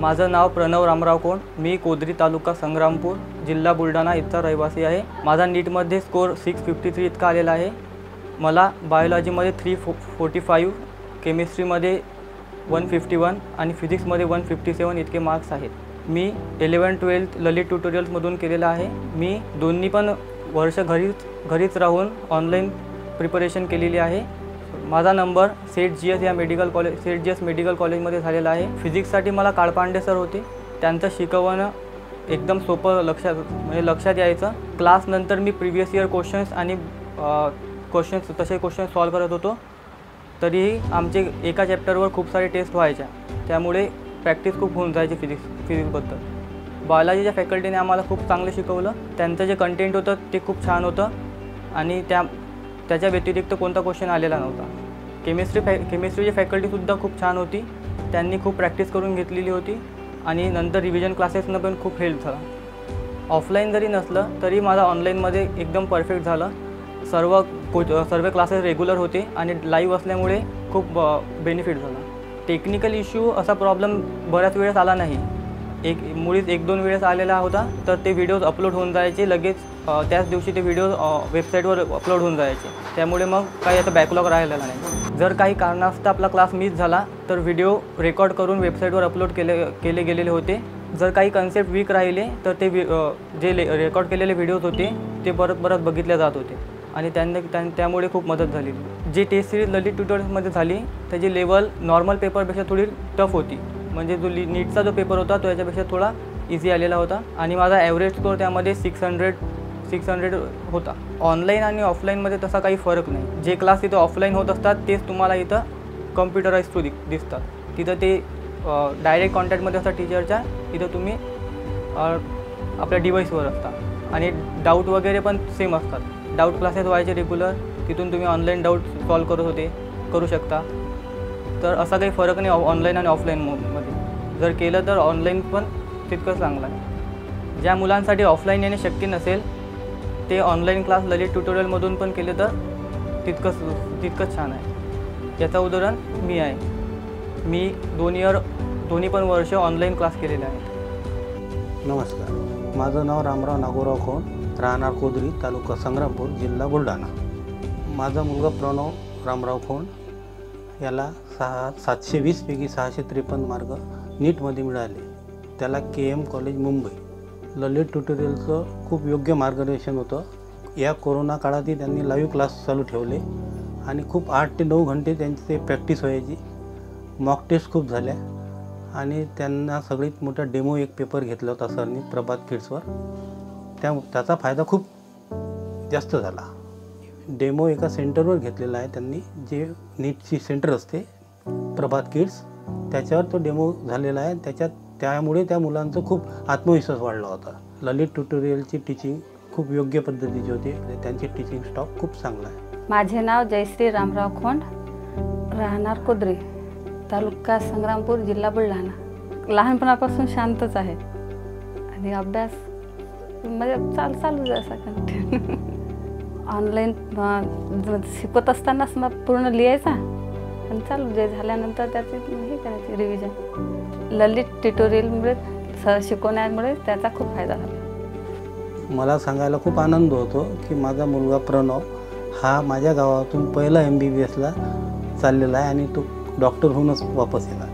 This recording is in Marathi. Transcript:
माझं नाव प्रणव रामराव कोण. मी कोदरी तालुका संग्रामपूर जिल्हा बुलढाणा इथचा रहिवासी आहे. माझा नीटमध्ये स्कोर 653 इतका आलेला आहे. मला बायोलॉजीमध्ये 345, केमिस्ट्रीमध्ये 151 आणि फिजिक्समध्ये 157 इतके मार्क्स आहेत. मी 11-12 ललित ट्युटोरियल्समधून केलेलं आहे. मी दोन्ही पण वर्ष घरीच राहून ऑनलाईन प्रिपरेशन केलेली आहे. माझा नंबर सेठ जी एस मेडिकल कॉलेजमध्ये झालेला आहे. फिजिक्ससाठी मला काळपांडे सर होते. त्यांचं शिकवणं एकदम सोपं लक्षात यायचं. क्लासनंतर मी प्रिव्हियस इयर क्वेश्चन्स आणि क्वेश्चन्स सॉल्व करत होतो. तरीही आमचे एका चॅप्टरवर खूप सारे टेस्ट व्हायच्या, त्यामुळे प्रॅक्टिस खूप होऊन जायची फिजिक्सबद्दल. बायोलॉजीच्या फॅकल्टीने आम्हाला खूप चांगलं शिकवलं. त्यांचं जे कंटेंट होतं ते खूप छान होतं आणि त्याच्या व्यतिरिक्त कोणता क्वेश्चन आलेला नव्हता. केमिस्ट्रीची फॅकल्टीसुद्धा खूप छान होती. त्यांनी खूप प्रॅक्टिस करून घेतलेली होती आणि नंतर रिव्हिजन क्लासेसनं पण खूप हेल्प झाला. ऑफलाईन जरी नसलं तरी माझा ऑनलाईनमध्ये एकदम परफेक्ट झालं. सर्व क्लासेस रेग्युलर होते आणि लाईव्ह असल्यामुळे खूप बेनिफिट झाला. टेक्निकल इश्यू असा प्रॉब्लेम बऱ्याच वेळेस आला नाही. मुळीच 1-2 वेळेस आलेला होता. तर ते व्हिडिओज अपलोड होऊन जायचे लगेच. त्याच दिवशी ते व्हिडिओ वेबसाईटवर अपलोड होऊन जायचे. त्यामुळे मग काही आता बॅकलॉग राहिलेला नाही. जर काही कारणास्तव आपला क्लास मिस झाला तर व्हिडिओ रेकॉर्ड करून वेबसाईटवर अपलोड केले गेलेले होते. जर काही कन्सेप्ट वीक राहिले तर ते जे रेकॉर्ड केलेले व्हिडिओज होते ते परत बघितले जात होते आणि त्यामुळे खूप मदत झाली. जे टेस्ट सिरीज ललित ट्युटोरियल्समध्ये झाली त्याची लेवल नॉर्मल पेपरपेक्षा थोडी टफ होती. म्हणजे जो नीटचा जो पेपर होता तो याच्यापेक्षा थोडा इझी आलेला होता आणि माझा ॲव्हरेज स्कोर त्यामध्ये 600 होता. ऑनलाईन आणि ऑफलाईनमध्ये तसा काही फरक नाही. जे क्लास तिथं ऑफलाईन होत असतात तेच तुम्हाला इथं कम्प्युटराईज थ्रू दिसतात. तिथं ते डायरेक्ट कॉन्टॅक्टमध्ये असतात टीचरच्या. तिथं तुम्ही आपल्या डिव्हाइसवर असता आणि डाऊट वगैरे पण सेम असतात. डाऊट क्लासेस व्हायचे रेग्युलर. तिथून तुम्ही ऑनलाईन डाऊट सॉल्व करू शकता. तर असा काही फरक नाही ऑनलाईन आणि ऑफलाईनमध्ये. जर केलं तर ऑनलाईन पण तितकंच चांगलं आहे. ज्या मुलांसाठी ऑफलाईन येणे शक्य नसेल ते ऑनलाईन क्लास ललित ट्युटोरियलमधून पण केले तर तितकंच छान आहे. याचं उदाहरण मी आहे. मी दोन्ही पण वर्ष ऑनलाईन क्लास केलेले आहेत. नमस्कार, माझं नाव रामराव नागोराव खोन, राहणार कोदरी, तालुका संग्रामपूर, जिल्हा बुलढाणा. माझा मुलगा प्रणव रामराव खोन याला 720 पैकी 653 मार्क नीटमध्ये मिळाले. त्याला KM कॉलेज मुंबई. ललित ट्युटोरियलचं खूप योग्य मार्गदर्शन होतं. या कोरोना काळातही त्यांनी लाईव्ह क्लास चालू ठेवले आणि खूप 8 ते 9 घंटे त्यांची प्रॅक्टिस व्हायची. मॉक टेस्ट खूप झाल्या आणि त्यांना सगळ्यात मोठा डेमो एक पेपर घेतला होता सरनी प्रभात किड्सवर. त्याचा फायदा खूप जास्त झाला. डेमो एका सेंटरवर घेतलेला आहे त्यांनी, जे नीटची सेंटर असते प्रभात किड्स, त्याच्यावर तो डेमो झालेला आहे. त्यामुळे त्या मुलांचा खूप आत्मविश्वास वाढला होता. ललित ट्युटोरियलची टीचिंग खूप योग्य पद्धतीची होती. त्यांची टीचिंग स्टॉक खूप चांगला आहे. माझे नाव जयश्री रामराव खोंड, राहणार कोदरी, तालुका संग्रामपूर, जिल्हा बुलढाणा. लहानपणापासून शांतच आहे आणि अभ्यास म्हणजे चालू जसा कंटिन्यू. ऑनलाईन शिकवत असतानाच मग पूर्ण लिहायचा आणि चालू जे झाल्यानंतर त्याची हे करायची रिव्हिजन. ललित ट्युटोरियलमुळे शिकवण्यामुळे त्याचा खूप फायदा झाला. मला सांगायला खूप आनंद होतो की माझा मुलगा प्रणव हा माझ्या गावातून पहिला MBBSला चाललेला आहे आणि तो डॉक्टर होऊनच वापस येणार.